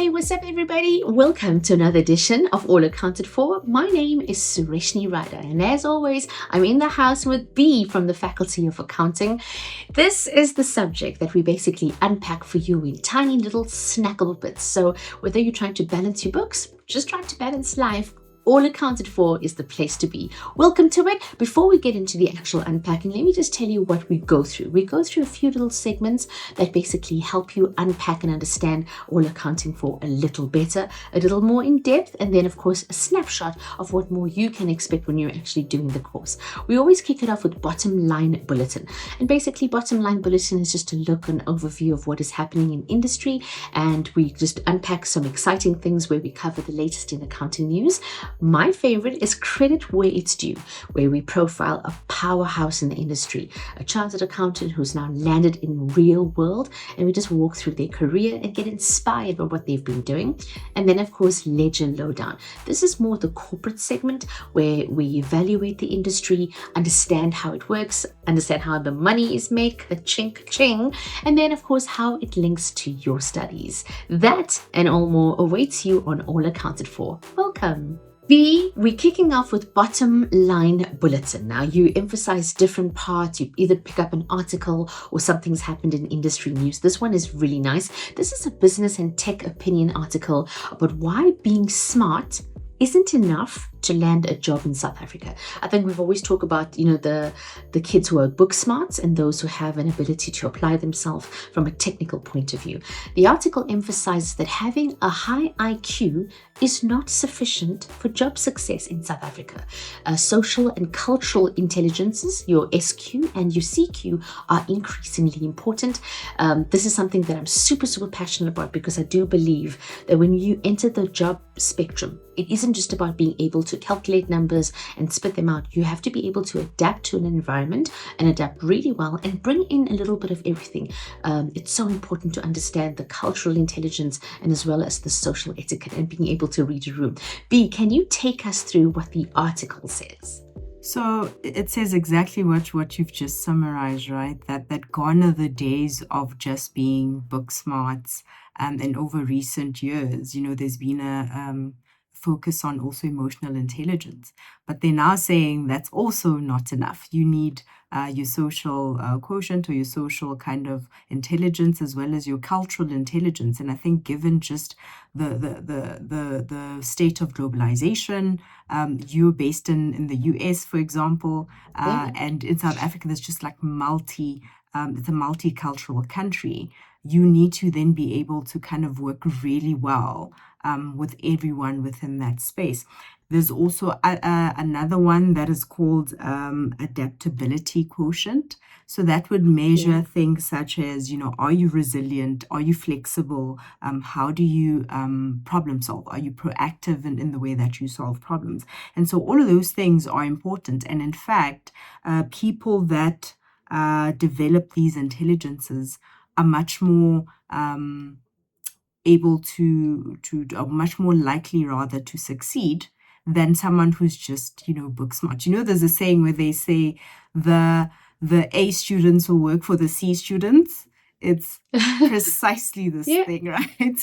Hey, what's up, everybody? Welcome to another edition of All Accounted For. My name is Sureshni Radha, and as always, I'm in the house with Bee from the Faculty of Accounting. This is the subject that we basically unpack for you in tiny little snackable bits. So whether you're trying to balance your books, just trying to balance life, All Accounted For is the place to be. Welcome to it. Before we get into the actual unpacking, let me just tell you what we go through. We go through a few little segments that basically help you unpack and understand All Accounting For a little better, a little more in depth, and then of course a snapshot of what more you can expect when you're actually doing the course. We always kick it off with bottom line bulletin. And basically bottom line bulletin is just a look and overview of what is happening in industry, and we just unpack some exciting things where we cover the latest in accounting news. My favorite is Credit Where It's Due, where we profile a powerhouse in the industry, a chartered accountant who's now landed in real world, and we just walk through their career and get inspired by what they've been doing. And then of course, Ledger Lowdown. This is more the corporate segment where we evaluate the industry, understand how it works, understand how the money is made, the chink ching, and then of course how it links to your studies. That and all more awaits you on All Accounted For. Welcome. We're kicking off with bottom line bulletin. Now you emphasize different parts. You either pick up an article or something's happened in industry news. This one is really nice. This is a business and tech opinion article about why being smart isn't enough to land a job in South Africa. I think we've always talked about, the kids who are book smarts and those who have an ability to apply themselves from a technical point of view. The article emphasizes that having a high IQ is not sufficient for job success in South Africa. Social and cultural intelligences, your SQ and your CQ, are increasingly important. This is something that I'm super, super passionate about because I do believe that when you enter the job spectrum, it isn't just about being able to calculate numbers and spit them out. You have to be able to adapt to an environment and adapt really well and bring in a little bit of everything. It's so important to understand the cultural intelligence and as well as the social etiquette and being able to read a room. B, can you take us through what the article says? So it says exactly what you've just summarized, right? That gone are the days of just being book smarts. And over recent years, there's been a focus on also emotional intelligence. But they're now saying that's also not enough. You need your social quotient or your social kind of intelligence as well as your cultural intelligence. And I think given just the state of globalization, you're based in the US, for example, and in South Africa, there's just like it's a multicultural country. You need to then be able to kind of work really well with everyone within that space. There's also another one that is called adaptability quotient. So that would measure things such as, are you resilient? Are you flexible? How do you problem solve? Are you proactive in the way that you solve problems? And so all of those things are important. And in fact, people that develop these intelligences are much more able to much more likely rather to succeed than someone who's just, book smart. There's a saying where they say the A students will work for the C students. It's precisely this thing, right?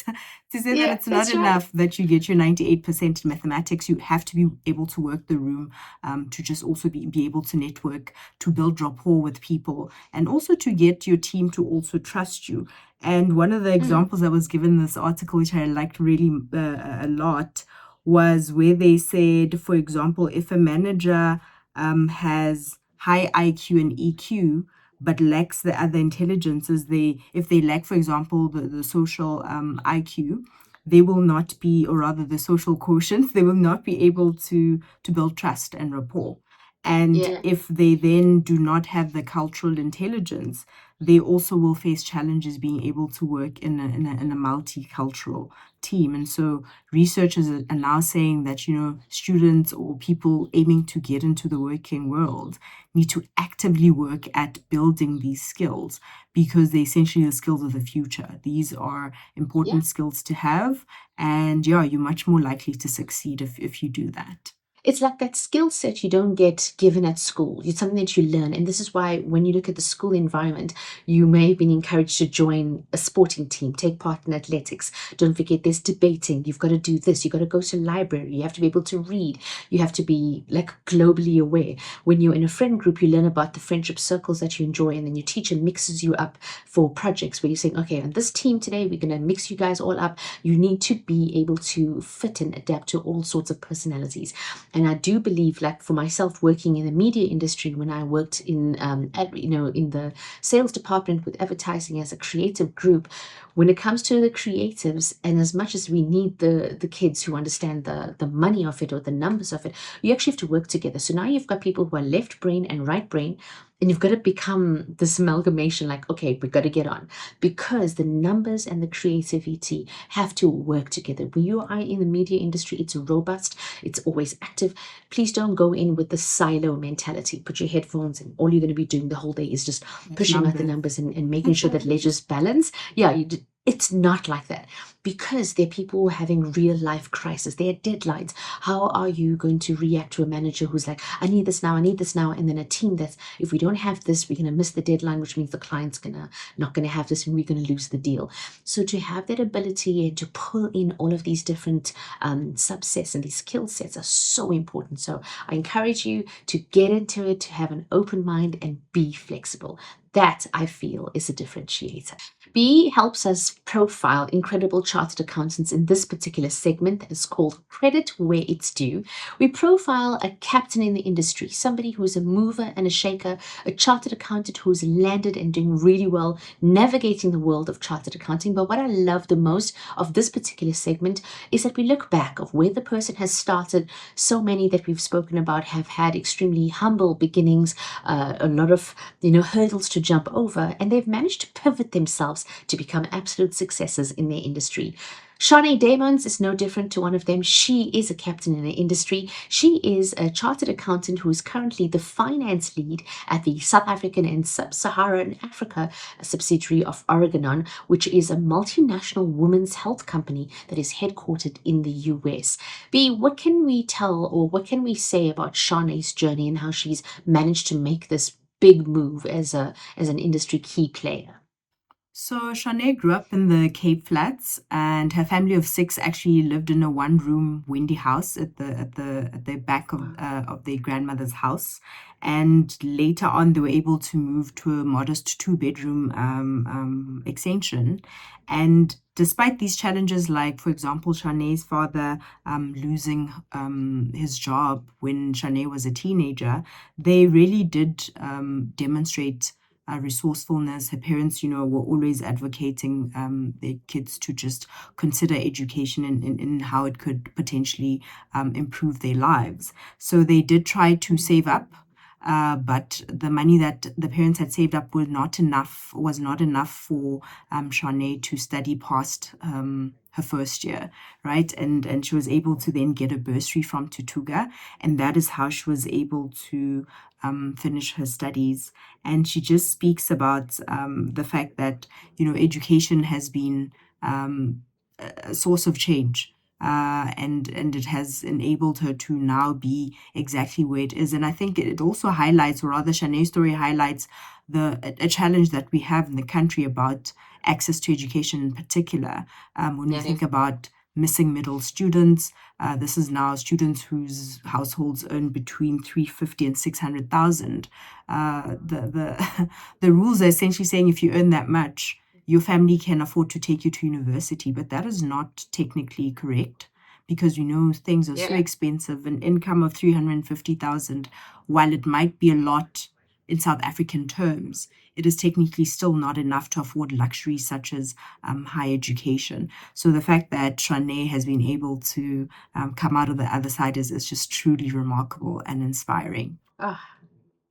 To say that it's not enough that you get your 98% in mathematics, you have to be able to work the room, to just also be able to network, to build rapport with people, and also to get your team to also trust you. And one of the examples that was given in this article, which I liked really a lot, was where they said, for example, if a manager has high IQ and EQ, but lacks the other intelligences, if they lack, for example, the social IQ, they will not be, or rather the social quotient, they will not be able to build trust and rapport. And if they then do not have the cultural intelligence, they also will face challenges being able to work in a multicultural team. And so researchers are now saying that, students or people aiming to get into the working world need to actively work at building these skills because they're essentially the skills of the future. These are important skills to have. And you're much more likely to succeed if you do that. it's like that skill set you don't get given at school. It's something that you learn. And this is why when you look at the school environment, you may have been encouraged to join a sporting team, take part in athletics. Don't forget there's debating. You've got to do this. You've got to go to library. You have to be able to read. You have to be like globally aware. When you're in a friend group, you learn about the friendship circles that you enjoy, and then your teacher mixes you up for projects where you're saying, okay, on this team today, we're going to mix you guys all up. You need to be able to fit and adapt to all sorts of personalities. And I do believe, like for myself, working in the media industry, when I worked in, in the sales department with advertising as a creative group, when it comes to the creatives, and as much as we need the kids who understand the money of it or the numbers of it, you actually have to work together. So now you've got people who are left brain and right brain, and you've got to become this amalgamation, like, okay, we've got to get on, because the numbers and the creativity have to work together. When you are in the media industry, it's robust, it's always active. Please don't go in with the silo mentality. Put your headphones and all you're going to be doing the whole day is just pushing out the numbers and making sure that ledgers balance. Yeah, it's not like that, because they're people who are having real life crisis. They are deadlines. How are you going to react to a manager who's like, I need this now, I need this now, and then a team that's, if we don't have this, we're going to miss the deadline, which means the client's not going to have this, and we're going to lose the deal. So to have that ability and to pull in all of these different subsets and these skill sets are so important. So I encourage you to get into it, to have an open mind and be flexible. That I feel is a differentiator. B helps us profile incredible chartered accountants in this particular segment that is called Credit Where It's Due. We profile a captain in the industry, somebody who's a mover and a shaker, a chartered accountant who's landed and doing really well navigating the world of chartered accounting. But what I love the most of this particular segment is that we look back of where the person has started. So many that we've spoken about have had extremely humble beginnings, a lot of hurdles to jump over, and they've managed to pivot themselves to become absolute successes in their industry. Sharne Damons is no different to one of them. She is a captain in the industry. She is a chartered accountant who is currently the finance lead at the South African and Sub-Saharan Africa subsidiary of Oregon, which is a multinational women's health company that is headquartered in the US. B, what can we tell or what can we say about Sharne's journey and how she's managed to make this big move as an industry key player? So Sharne grew up in the Cape Flats, and her family of six actually lived in a one-room windy house at the back of their grandmother's house. And later on, they were able to move to a modest two-bedroom extension. And despite these challenges, like for example, Sharne's father losing his job when Sharne was a teenager, they really did demonstrate resourcefulness. Her parents, were always advocating their kids to just consider education in how it could potentially improve their lives. So they did try to save up. But the money that the parents had saved up was not enough for Sharne to study past her first year, right? And she was able to then get a bursary from Tutuga, and that is how she was able to finish her studies. And she just speaks about the fact that education has been a source of change, and it has enabled her to now be exactly where it is. And I think it also highlights, or rather, Sharne's story highlights a challenge that we have in the country about access to education in particular. When we think about missing middle students, this is now students whose households earn between 350 and 600,000. The the rules are essentially saying if you earn that much, your family can afford to take you to university, but that is not technically correct, because things are so expensive. An income of 350,000, while it might be a lot in South African terms, it is technically still not enough to afford luxuries such as higher education. So the fact that Sharne has been able to come out of the other side is just truly remarkable and inspiring.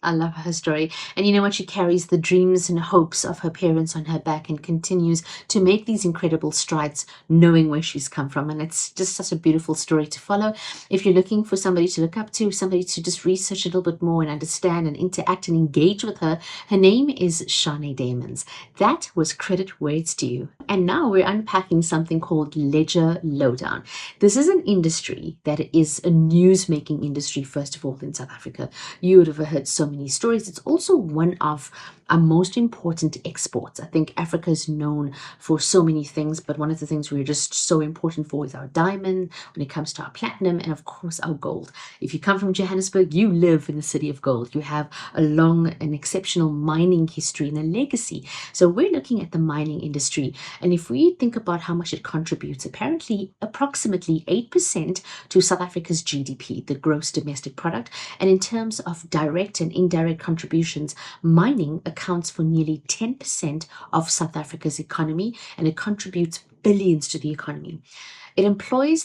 I love her story. And you know what? She carries the dreams and hopes of her parents on her back and continues to make these incredible strides, knowing where she's come from. And it's just such a beautiful story to follow. If you're looking for somebody to look up to, somebody to just research a little bit more and understand and interact and engage with her, her name is Sharne Damons. That was credit where it's due. And now we're unpacking something called Ledger Lowdown. This is an industry that is a news-making industry, first of all, in South Africa. You would have heard so many stories. It's also one of our most important exports. I think Africa is known for so many things, but one of the things we're just so important for is our diamond, when it comes to our platinum, and of course our gold. If you come from Johannesburg, you live in the city of gold. You have a long and exceptional mining history and a legacy. So we're looking at the mining industry, and if we think about how much it contributes, apparently approximately 8% to South Africa's GDP, the gross domestic product. And in terms of direct and indirect contributions, mining accounts for nearly 10% of South Africa's economy, and it contributes billions to the economy.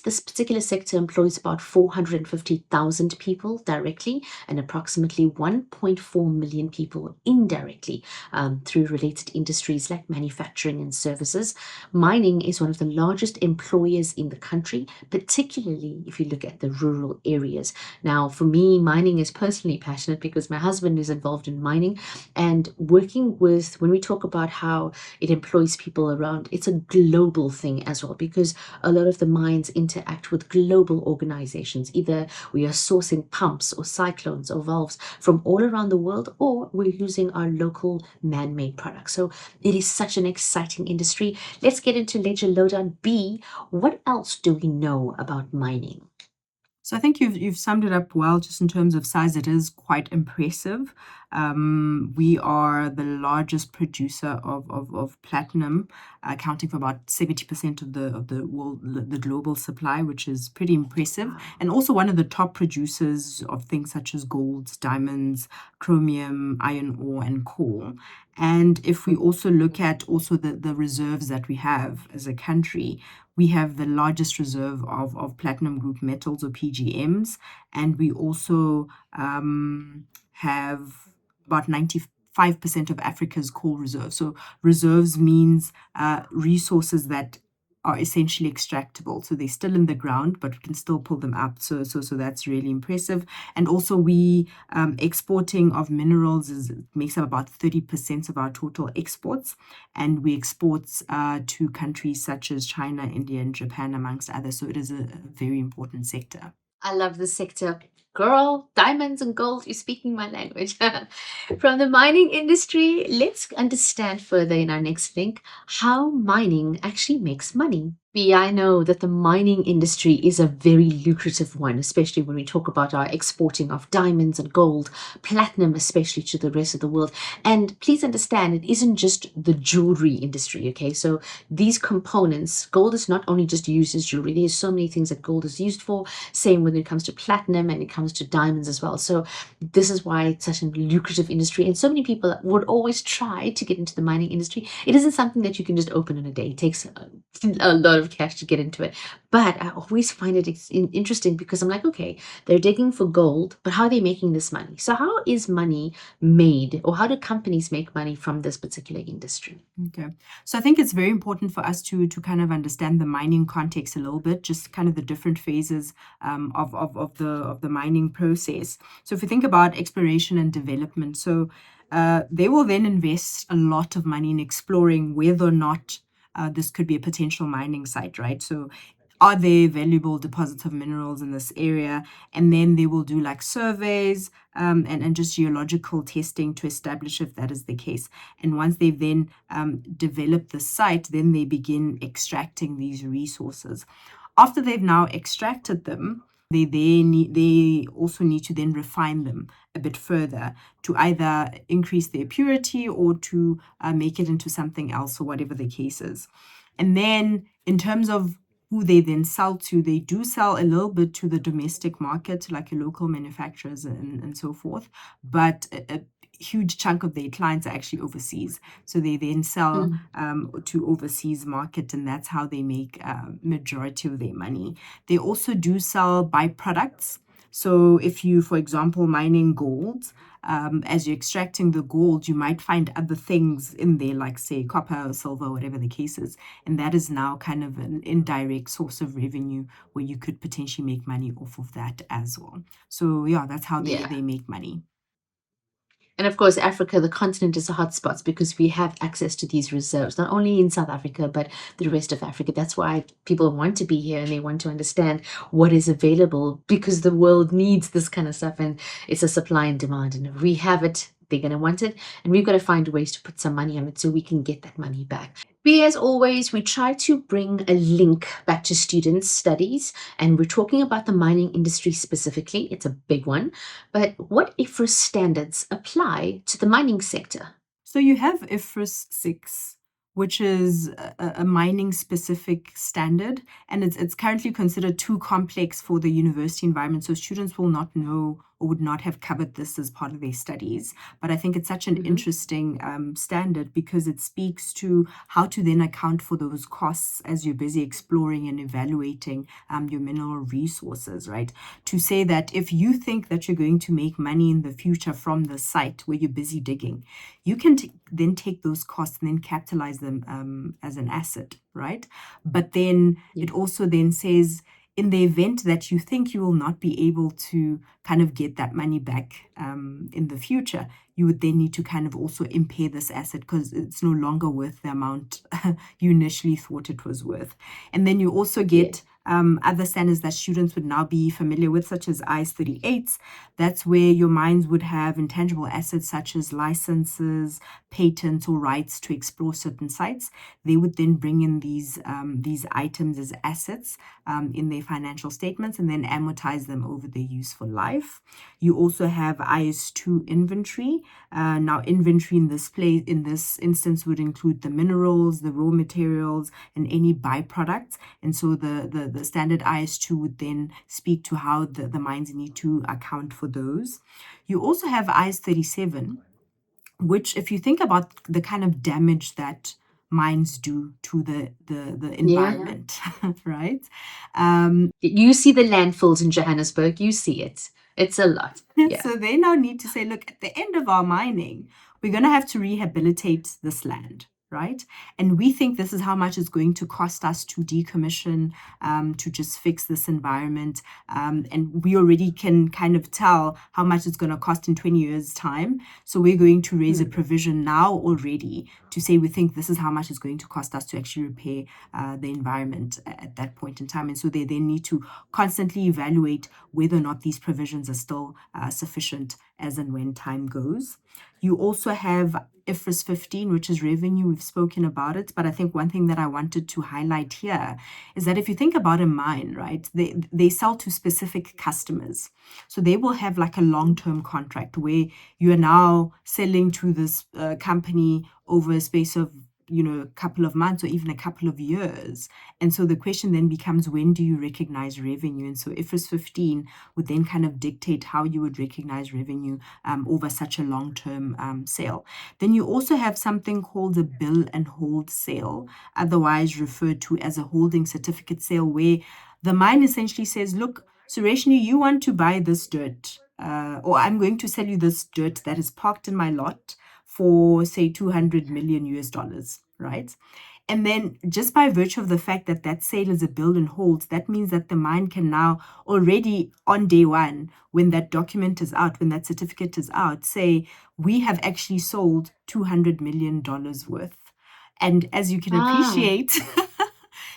This particular sector employs about 450,000 people directly and approximately 1.4 million people indirectly through related industries like manufacturing and services. Mining is one of the largest employers in the country, particularly if you look at the rural areas. Now, for me, mining is personally passionate because my husband is involved in mining, and when we talk about how it employs people around, it's a global thing as well, because a lot of the mines interact with global organizations. Either we are sourcing pumps or cyclones or valves from all around the world, or we're using our local man-made products. So it is such an exciting industry. Let's get into Ledger Lowdown. B, what else do we know about mining? So I think you've summed it up well, just in terms of size. It is quite impressive. We are the largest producer of platinum, accounting for about 70% of the world, the global supply, which is pretty impressive. Wow. And also one of the top producers of things such as gold, diamonds, chromium, iron ore, and coal. And if we also look at also the reserves that we have as a country, we have the largest reserve of platinum group metals, or PGMs, and we also have about 95% of Africa's coal reserves. So reserves means resources that are essentially extractable. So they're still in the ground, but we can still pull them up. So that's really impressive. And also we exporting of minerals makes up about 30% of our total exports. And we export to countries such as China, India, and Japan, amongst others. So it is a very important sector. I love this sector. Girl, diamonds and gold, you're speaking my language. From the mining industry, let's understand further in our next link how mining actually makes money. B, I know that the mining industry is a very lucrative one, especially when we talk about our exporting of diamonds and gold, platinum, especially to the rest of the world. And please understand, it isn't just the jewelry industry, okay? So these components, gold is not only just used as jewelry, there's so many things that gold is used for. Same when it comes to platinum, and it comes to diamonds as well. So this is why it's such a lucrative industry, and so many people would always try to get into the mining industry. It isn't something that you can just open in a day. It takes a lot of cash to get into it. But I always find it interesting because I'm like, okay, they're digging for gold, but how are they making this money? So how is money made, or how do companies make money from this particular industry? Okay. So I think it's very important for us to kind of understand the mining context a little bit, just kind of the different phases of the mining process. So if you think about exploration and development, so they will then invest a lot of money in exploring whether or not this could be a potential mining site, right? So are there valuable deposits of minerals in this area? And then they will do like surveys and just geological testing to establish if that is the case. And once they've then developed the site, then they begin extracting these resources. After they've now extracted them, they also need to then refine them a bit further to either increase their purity or to make it into something else, or whatever the case is. And then in terms of who they then sell to, they do sell a little bit to the domestic market, like your local manufacturers and so forth. But a huge chunk of their clients are actually overseas. So they then sell to overseas market, and that's how they make majority of their money. They also do sell byproducts. So if you, for example, mining gold, as you're extracting the gold, you might find other things in there, like say copper or silver, whatever the case is. And that is now kind of an indirect source of revenue where you could potentially make money off of that as well. So yeah, that's how Yeah. they make money. And of course, Africa, the continent, is a hotspot because we have access to these reserves, not only in South Africa, but the rest of Africa. That's why people want to be here and they want to understand what is available because the world needs this kind of stuff and it's a supply and demand. And if we have it, they're going to want it. And we've got to find ways to put some money on it so we can get that money back. But as always, we try to bring a link back to students' studies, and we're talking about the mining industry specifically. It's a big one. But what IFRS standards apply to the mining sector? So you have IFRS 6, which is a mining specific standard, and it's currently considered too complex for the university environment. So students will not know or would not have covered this as part of their studies. But I think it's such an interesting standard because it speaks to how to then account for those costs as you're busy exploring and evaluating your mineral resources, right? To say that if you think that you're going to make money in the future from the site where you're busy digging, you can then take those costs and then capitalize them as an asset, right? But then it also then says, in the event that you think you will not be able to kind of get that money back in the future, you would then need to kind of also impair this asset because it's no longer worth the amount you initially thought it was worth. And then you also get other standards that students would now be familiar with, such as IS 38s. That's where your mines would have intangible assets such as licenses, patents, or rights to explore certain sites. They would then bring in these items as assets in their financial statements and then amortize them over their useful life. You also have IS2 inventory. Now, inventory in this instance would include the minerals, the raw materials, and any byproducts. And so the standard IS2 would then speak to how the mines need to account for those. You also have IS 37, which, if you think about the kind of damage that mines do to the environment, right? You see the landfills in Johannesburg, you see it. It's a lot. Yeah. So they now need to say, look, at the end of our mining, we're going to have to rehabilitate this land, right? And we think this is how much it's going to cost us to decommission, to just fix this environment. And we already can kind of tell how much it's going to cost in 20 years' time. So we're going to raise a provision now already to say we think this is how much it's going to cost us to actually repair the environment at that point in time. And so they then need to constantly evaluate whether or not these provisions are still sufficient as and when time goes. You also have IFRS 15, which is revenue. We've spoken about it, but I think one thing that I wanted to highlight here is that if you think about a mine, right, they sell to specific customers. So they will have like a long-term contract where you are now selling to this company over a space of a couple of months or even a couple of years. And so the question then becomes, when do you recognize revenue? And so IFRS 15 would then kind of dictate how you would recognize revenue over such a long-term sale. Then you also have something called a bill and hold sale, otherwise referred to as a holding certificate sale, where the mine essentially says, look, Sureshni, you want to buy this dirt, or I'm going to sell you this dirt that is parked in my lot for, say, 200 million US dollars, right? And then just by virtue of the fact that that sale is a bill and hold, that means that the mine can now already on day one, when that document is out, when that certificate is out, say, we have actually sold $200 million worth. And as you can appreciate,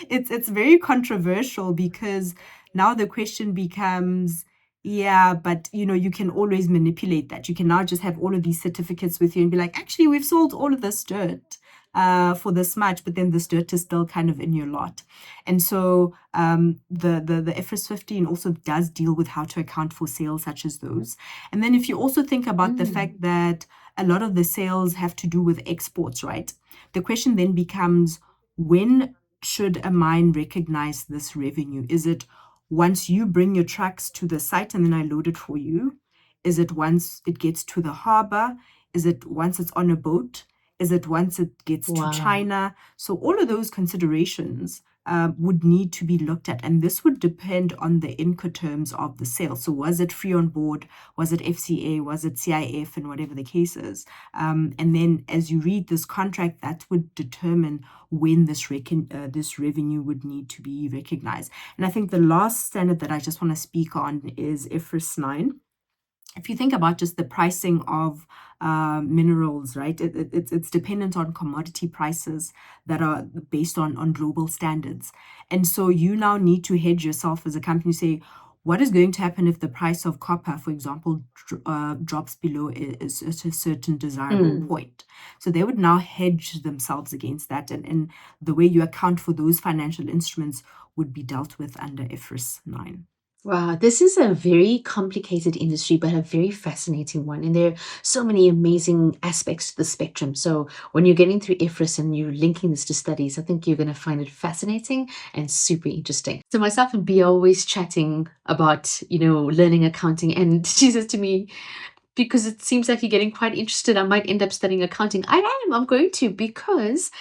it's very controversial because now the question becomes, yeah, but you can always manipulate that. You can now just have all of these certificates with you and be like, actually, we've sold all of this dirt for this much, but then this dirt is still kind of in your lot. And so the IFRS 15 also does deal with how to account for sales such as those. And then if you also think about the fact that a lot of the sales have to do with exports, right? The question then becomes, when should a mine recognize this revenue? Is it once you bring your trucks to the site and then I load it for you? Is it once it gets to the harbor? Is it once it's on a boat? Is it once it gets to China? So all of those considerations would need to be looked at. And this would depend on the Incoterms of the sale. So was it free on board? Was it FCA? Was it CIF? And whatever the case is. And then as you read this contract, that would determine when this revenue would need to be recognized. And I think the last standard that I just want to speak on is IFRS 9. If you think about just the pricing of minerals, right, it's dependent on commodity prices that are based on global standards. And so you now need to hedge yourself as a company, say, what is going to happen if the price of copper, for example, drops below a certain desirable point? So they would now hedge themselves against that. And the way you account for those financial instruments would be dealt with under IFRS 9. Wow, this is a very complicated industry, but a very fascinating one. And there are so many amazing aspects to the spectrum. So when you're getting through IFRS and you're linking this to studies, I think you're going to find it fascinating and super interesting. So myself and Bea are always chatting about, learning accounting. And she says to me, because it seems like you're getting quite interested, I might end up studying accounting. I'm going to, because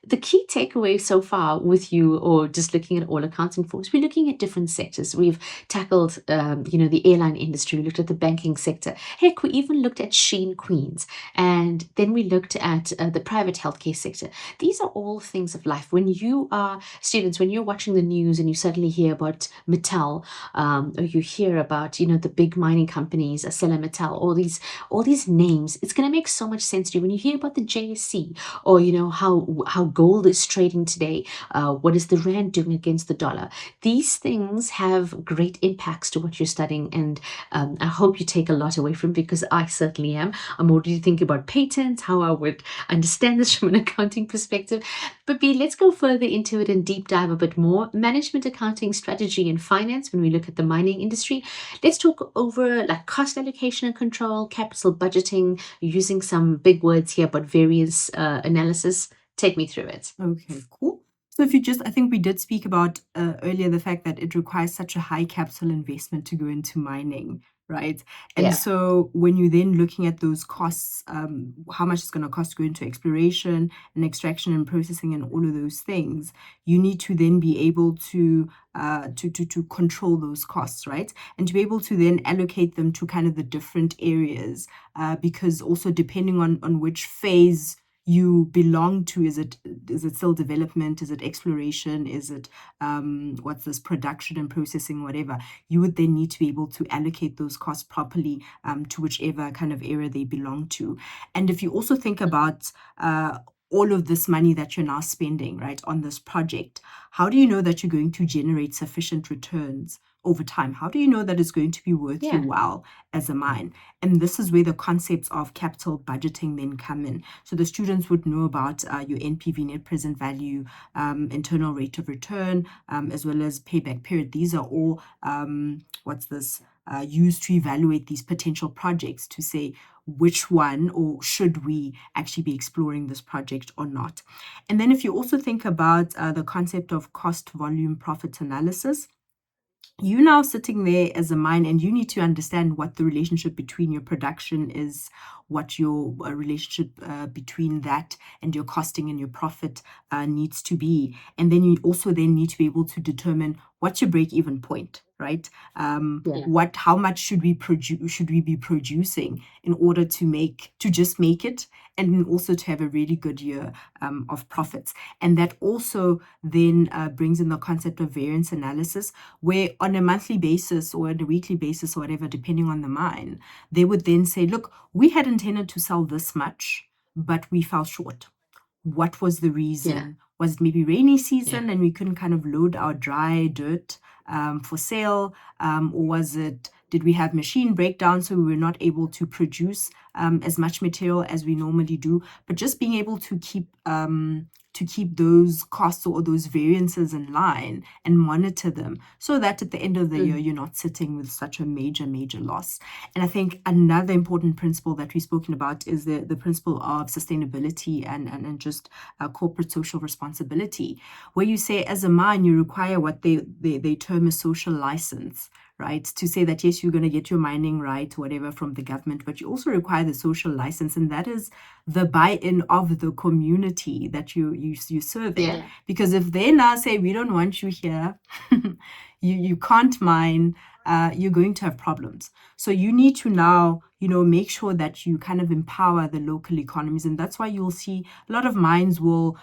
the key takeaway so far with you, or just looking at all accounting for, is we're looking at different sectors. We've tackled, the airline industry. We looked at the banking sector. Heck, we even looked at Sheen Queens, and then we looked at the private healthcare sector. These are all things of life. When you are students, when you're watching the news and you suddenly hear about Mattel, or you hear about, the big mining companies, ArcelorMittal, all these names, it's going to make so much sense to you when you hear about the JSC, or how gold is trading today. What is the rand doing against the dollar? These things have great impacts to what you're studying, and I hope you take a lot away from it, because I certainly am. I'm already thinking about patents, how I would understand this from an accounting perspective. But Bea, let's go further into it and deep dive a bit more. Management accounting, strategy, and finance. When we look at the mining industry, let's talk over like cost allocation and control, capital budgeting, using some big words here, but various analysis. Take me through it. Okay, cool. So I think we did speak about earlier the fact that it requires such a high capital investment to go into mining, right? And Yeah. so when you're then looking at those costs, how much it's going to cost to go into exploration and extraction and processing and all of those things, you need to then be able to control those costs, right? And to be able to then allocate them to kind of the different areas, because also depending on which phase you belong to, is it still development, is it exploration, is it production and processing, whatever, you would then need to be able to allocate those costs properly to whichever kind of area they belong to. And if you also think about all of this money that you're now spending, right, on this project, how do you know that you're going to generate sufficient returns over time? How do you know that it's going to be worth your while as a mine? And this is where the concepts of capital budgeting then come in. So the students would know about your NPV, net present value, internal rate of return, as well as payback period. These are all used to evaluate these potential projects, to say which one, or should we actually be exploring this project or not. And then if you also think about the concept of cost, volume, profit analysis, you now sitting there as a mine, and you need to understand what the relationship between your production is, what your relationship between that and your costing and your profit needs to be. And then you also then need to be able to determine what's your break-even point, right? How much should we be producing in order to just make it, and also to have a really good year of profits. And that also then brings in the concept of variance analysis, where on a monthly basis or on a weekly basis or whatever, depending on the mine, they would then say, look, we had intended to sell this much, but we fell short. What was the reason? Was it maybe rainy season and we couldn't kind of load our dry dirt for sale? Or did we have machine breakdowns, so we were not able to produce as much material as we normally do? But just being able to keep those costs or those variances in line and monitor them, so that at the end of the year, you're not sitting with such a major loss. And I think another important principle that we've spoken about is the principle of sustainability and just corporate social responsibility, where you say as a mine, you require what they term a social license, right? To say that, yes, you're going to get your mining right, whatever, from the government, but you also require the social license, and that is the buy-in of the community that you're serving. Yeah. Because if they now say, we don't want you here, you can't mine, you're going to have problems. So you need to now, make sure that you kind of empower the local economies. And that's why you'll see a lot of mines will,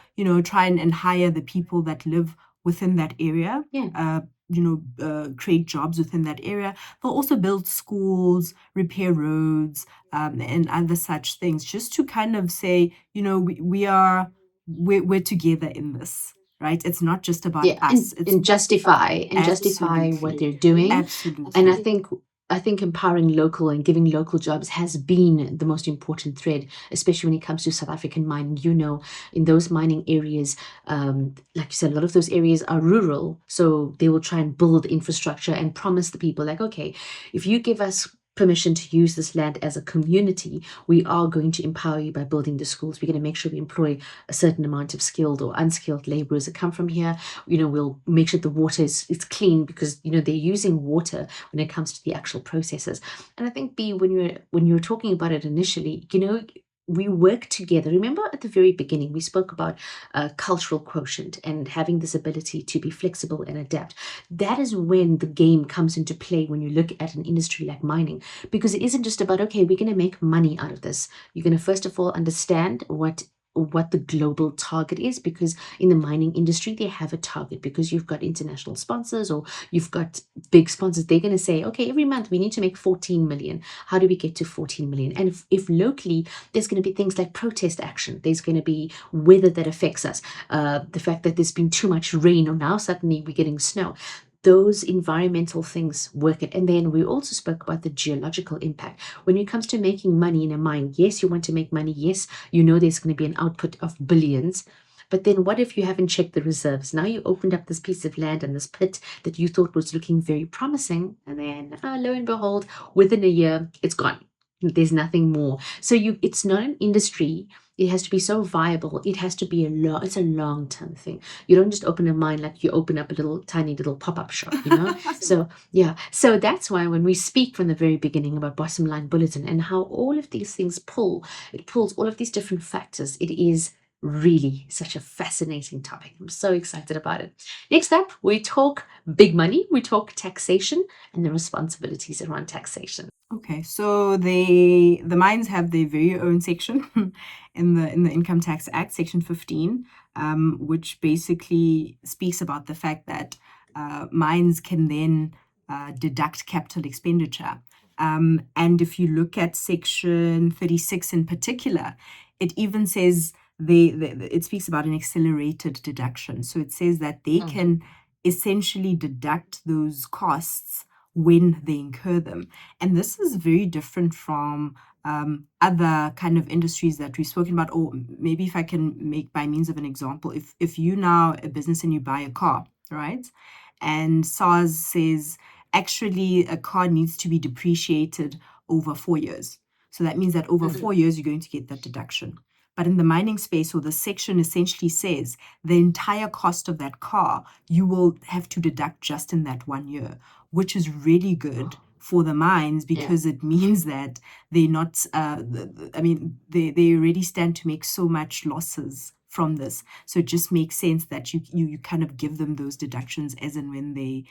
try and hire the people that live within that area. Yeah. Create jobs within that area. They'll also build schools, repair roads, and other such things, just to kind of say, we're together in this. Right? It's not just about us. And justify what they're doing. Absolutely. And I think empowering local and giving local jobs has been the most important thread, especially when it comes to South African mining. In those mining areas, like you said, a lot of those areas are rural, so they will try and build infrastructure and promise the people, like, okay, if you give us permission to use this land as a community, we are going to empower you by building the schools. We're going to make sure we employ a certain amount of skilled or unskilled laborers that come from here. We'll make sure the water is clean, because they're using water when it comes to the actual processes. And I think, B, when you were talking about it initially, we work together. Remember at the very beginning, we spoke about cultural quotient and having this ability to be flexible and adapt. That is when the game comes into play when you look at an industry like mining, because it isn't just about, okay, we're going to make money out of this. You're going to first of all understand what the global target is, because in the mining industry they have a target, because you've got international sponsors or you've got big sponsors. They're going to say, okay, every month we need to make 14 million. How do we get to 14 million? And if locally there's going to be things like protest action, there's going to be weather that affects us, the fact that there's been too much rain or now suddenly we're getting snow, those environmental things work it. And then we also spoke about the geological impact. When it comes to making money in a mine, yes, you want to make money. Yes, there's going to be an output of billions. But then what if you haven't checked the reserves? Now you opened up this piece of land and this pit that you thought was looking very promising. And then lo and behold, within a year, it's gone. There's nothing more. So it's not an industry. It has to be so viable. It has to be it's a long-term thing. You don't just open a mine like you open up a tiny little pop-up shop, So yeah. So that's why when we speak from the very beginning about bottom line bulletin and how all of these things it pulls all of these different factors. It is really such a fascinating topic. I'm so excited about it. Next up, we talk big money, we talk taxation and the responsibilities around taxation. Okay, so the mines have their very own section in the Income Tax Act, Section 15, which basically speaks about the fact that mines can then deduct capital expenditure. And if you look at Section 36 in particular, it even says it speaks about an accelerated deduction. So it says that they can essentially deduct those costs when they incur them. And this is very different from other kind of industries that we've spoken about. Or maybe if I can make by means of an example, if you now a business and you buy a car, right? And SARS says, actually, a car needs to be depreciated over 4 years. So that means that over 4 years, you're going to get that deduction. But in the mining space, or the section essentially says the entire cost of that car, you will have to deduct just in that 1 year, which is really good for the mines, because it means that they're not, they already stand to make so much losses from this. So it just makes sense that you kind of give them those deductions as and when they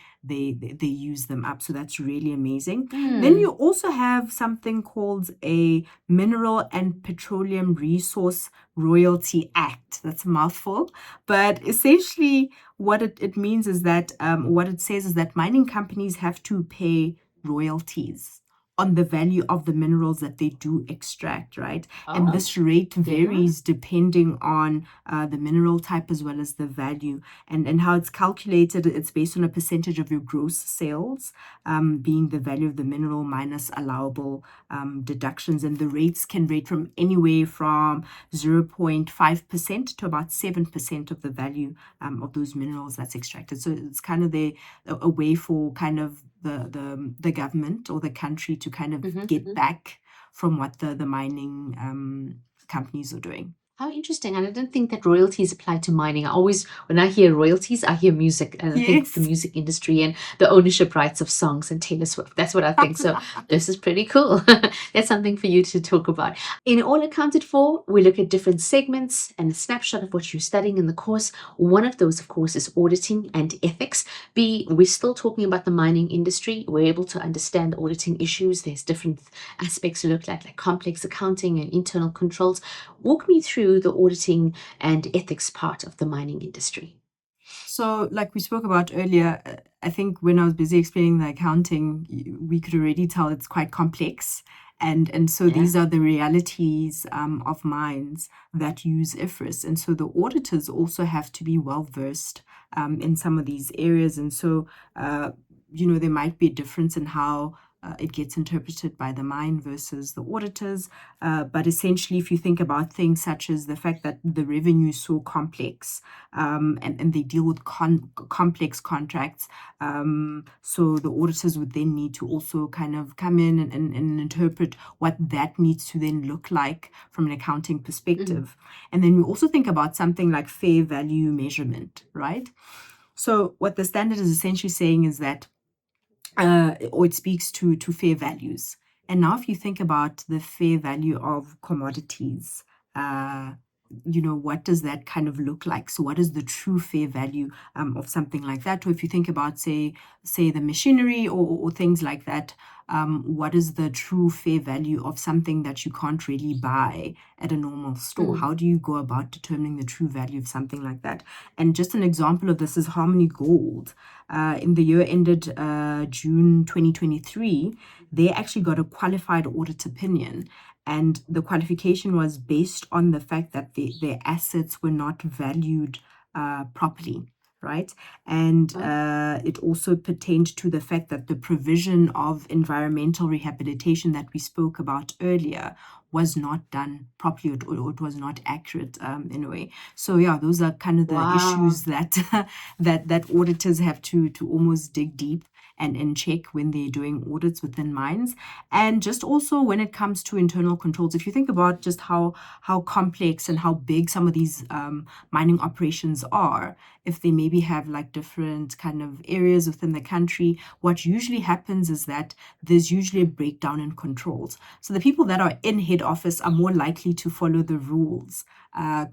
use them up. So that's really amazing. Then you also have something called a Mineral and Petroleum Resource Royalty Act. That's a mouthful, but essentially what it means is that what it says is that mining companies have to pay royalties on the value of the minerals that they do extract, right? And this rate varies depending on the mineral type as well as the value. And how it's calculated, it's based on a percentage of your gross sales, being the value of the mineral minus allowable deductions. And the rates can rate from anywhere from 0.5% to about 7% of the value of those minerals that's extracted. So it's kind of a way for kind of the government or the country to kind of get back from what the mining companies are doing. How interesting. And I didn't think that royalties apply to mining. I always, when I hear royalties, I hear music and I think of the Yes. music industry and the ownership rights of songs and Taylor Swift. That's what I think. So this is pretty cool. That's something for you to talk about. In All Accounted For, we look at different segments and a snapshot of what you're studying in the course. One of those, of course, is auditing and ethics. B, we're still talking about the mining industry. We're able to understand the auditing issues. There's different aspects to look at, like complex accounting and internal controls. Walk me through the auditing and ethics part of the mining industry. So, like we spoke about earlier, I think when I was busy explaining the accounting, we could already tell it's quite complex. And so Yeah. these are the realities of mines that use IFRS. And so the auditors also have to be well versed in some of these areas. And so, there might be a difference in how it gets interpreted by the mine versus the auditors. But essentially, if you think about things such as the fact that the revenue is so complex, and they deal with complex contracts. So the auditors would then need to also kind of come in and interpret what that needs to then look like from an accounting perspective. And then we also think about something like fair value measurement, right? So what the standard is essentially saying is that or it speaks to fair values. And now, if you think about the fair value of commodities, what does that kind of look like? So, what is the true fair value of something like that? Or if you think about, say the machinery or things like that, what is the true fair value of something that you can't really buy at a normal store? How do you go about determining the true value of something like that? And just an example of this is Harmony Gold. In the year ended June 2023, they actually got a qualified audit opinion. And the qualification was based on the fact that their assets were not valued properly, right? And it also pertained to the fact that the provision of environmental rehabilitation that we spoke about earlier was not done properly, or it was not accurate in a way. So yeah, those are kind of the issues that that auditors have to almost dig deep and check when they're doing audits within mines. And just also when it comes to internal controls, if you think about just how complex and how big some of these mining operations are, if they maybe have like different kind of areas within the country, what usually happens is that there's usually a breakdown in controls. So the people that are in head office are more likely to follow the rules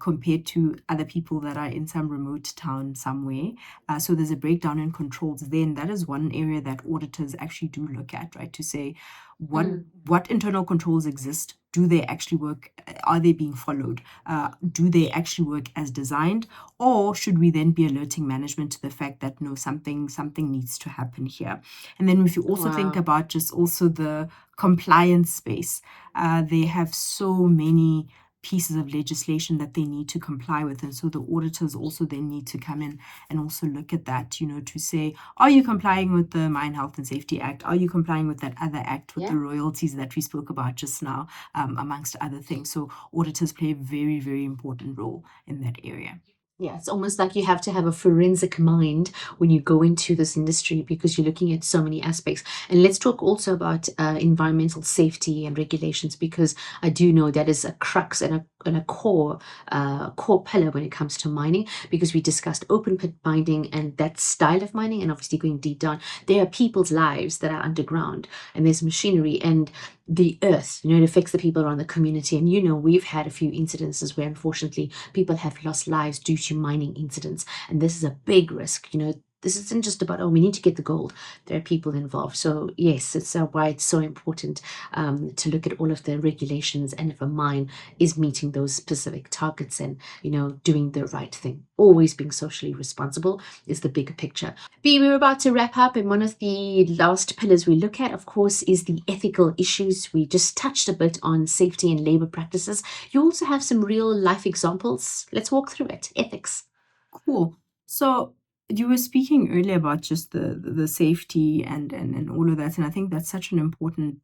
compared to other people that are in some remote town somewhere. So there's a breakdown in controls. Then that is one area that auditors actually do look at, right? To say what internal controls exist. Do they actually work? Are they being followed? Do they actually work as designed? Or should we then be alerting management to the fact that no, something needs to happen here? And then if you also think about just also the compliance space, they have so many pieces of legislation that they need to comply with. And so the auditors also then need to come in and also look at that, to say, are you complying with the Mine Health and Safety Act? Are you complying with that other act, with the royalties that we spoke about just now, amongst other things? So auditors play a very, very important role in that area. Yeah, it's almost like you have to have a forensic mind when you go into this industry because you're looking at so many aspects. And let's talk also about environmental safety and regulations, because I do know that is a crux and a core pillar when it comes to mining, because we discussed open pit mining and that style of mining, and obviously going deep down, there are people's lives that are underground, and there's machinery and the earth, it affects the people around the community. And we've had a few incidences where unfortunately people have lost lives due to mining incidents, and this is a big risk. This isn't just about, we need to get the gold. There are people involved. So yes, it's why it's so important to look at all of the regulations, and if a mine is meeting those specific targets and doing the right thing, always being socially responsible is the bigger picture. B, we're about to wrap up, and one of the last pillars we look at, of course, is the ethical issues. We just touched a bit on safety and labor practices. You also have some real life examples. Let's walk through it. Ethics. Cool. So you were speaking earlier about just the safety and all of that, and I think that's such an important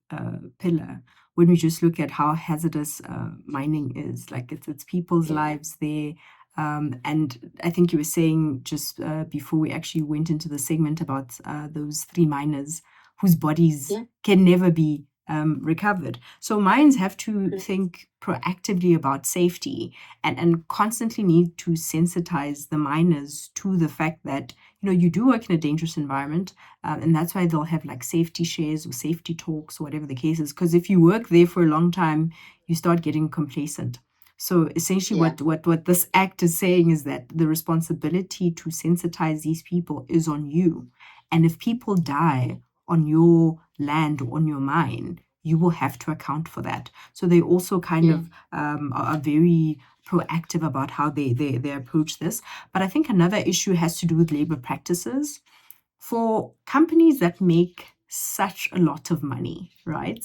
pillar when we just look at how hazardous mining is. Like it's people's lives there. And I think you were saying just before we actually went into the segment about those 3 miners whose bodies can never be recovered. So mines have to think proactively about safety and constantly need to sensitize the miners to the fact that, you do work in a dangerous environment, and that's why they'll have like safety shares or safety talks or whatever the case is. Because if you work there for a long time, you start getting complacent. So essentially what this act is saying is that the responsibility to sensitize these people is on you. And if people die on your land or on your mine, you will have to account for that. So they also kind of are very proactive about how they approach this. But I think another issue has to do with labor practices. For companies that make such a lot of money, right?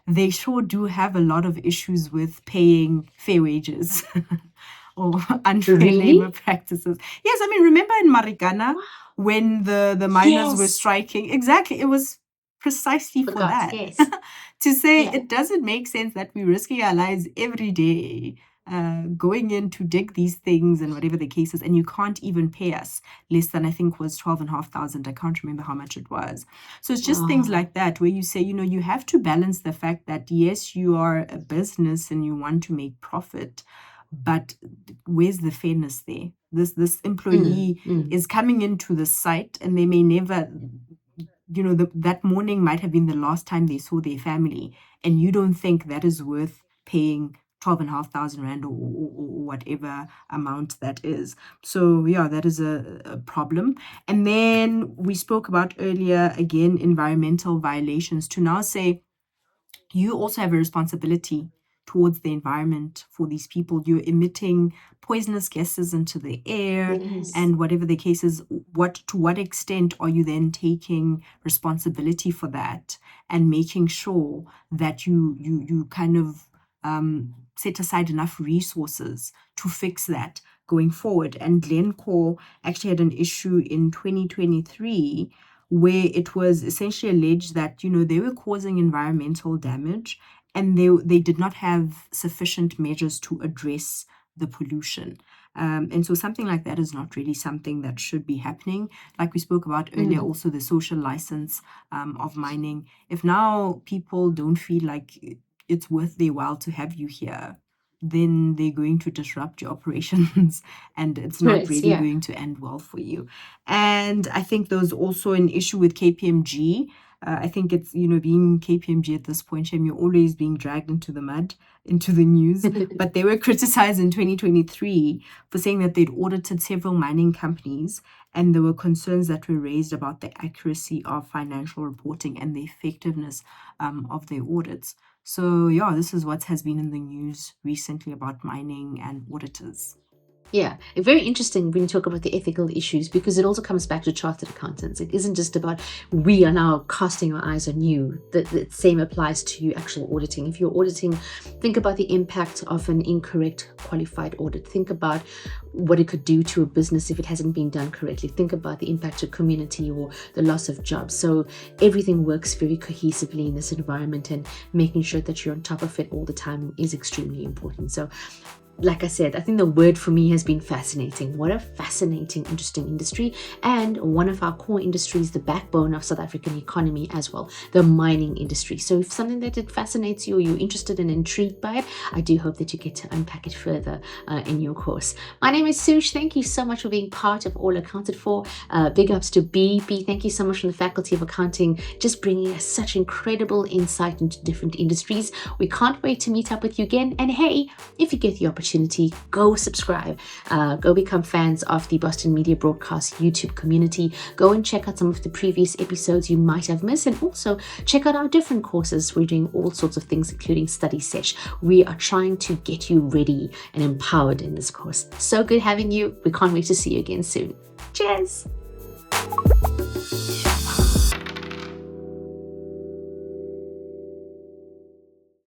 They sure do have a lot of issues with paying fair wages or unfair labor practices. Yes, I mean, remember in Marikana when the miners were striking? Exactly, it was precisely for that. To say it doesn't make sense that we're risking our lives every day going in to dig these things and whatever the case is, and you can't even pay us less than, I think, was 12,500. I can't remember how much it was. So it's just things like that where you say, you have to balance the fact that, yes, you are a business and you want to make profit, but where's the fairness there? This employee is coming into the site and they may never, that morning might have been the last time they saw their family, and you don't think that is worth paying 12,500 rand or whatever amount that is. So that is a problem. And then we spoke about earlier, again, environmental violations, to now say you also have a responsibility towards the environment for these people. You're emitting poisonous gases into the air, and whatever the case is, to what extent are you then taking responsibility for that and making sure that you kind of set aside enough resources to fix that going forward? And Glencore actually had an issue in 2023 where it was essentially alleged that, they were causing environmental damage and they did not have sufficient measures to address the pollution. And so something like that is not really something that should be happening. Like we spoke about earlier, also the social license of mining. If now people don't feel like it's worth their while to have you here, then they're going to disrupt your operations and it's not really going to end well for you. And I think there's also an issue with KPMG. I think it's, being KPMG at this point, Shem, you're always being dragged into the mud, into the news. But they were criticized in 2023 for saying that they'd audited several mining companies and there were concerns that were raised about the accuracy of financial reporting and the effectiveness of their audits. So this is what has been in the news recently about mining and auditors. Yeah, very interesting when you talk about the ethical issues, because it also comes back to chartered accountants. It isn't just about we are now casting our eyes on you. The same applies to actual auditing. If you're auditing, think about the impact of an incorrect qualified audit. Think about what it could do to a business if it hasn't been done correctly. Think about the impact to community or the loss of jobs. So everything works very cohesively in this environment, and making sure that you're on top of it all the time is extremely important. So like I said, I think the word for me has been fascinating. What a fascinating, interesting industry, and one of our core industries, the backbone of South African economy as well, the mining industry. So if something that it fascinates you or you're interested and intrigued by it, I do hope that you get to unpack it further in your course. My name is Sush. Thank you so much for being part of All Accounted For. Big ups to Bee. Thank you so much from the Faculty of Accounting, just bringing us such incredible insight into different industries. We can't wait to meet up with you again. And hey, if you get the opportunity, go subscribe, go become fans of the Boston Media Broadcast YouTube community. Go and check out some of the previous episodes you might have missed, and also check out our different courses. We're doing all sorts of things, including Study Sesh. We are trying to get you ready and empowered in this course. So good having you. We can't wait to see you again soon. Cheers.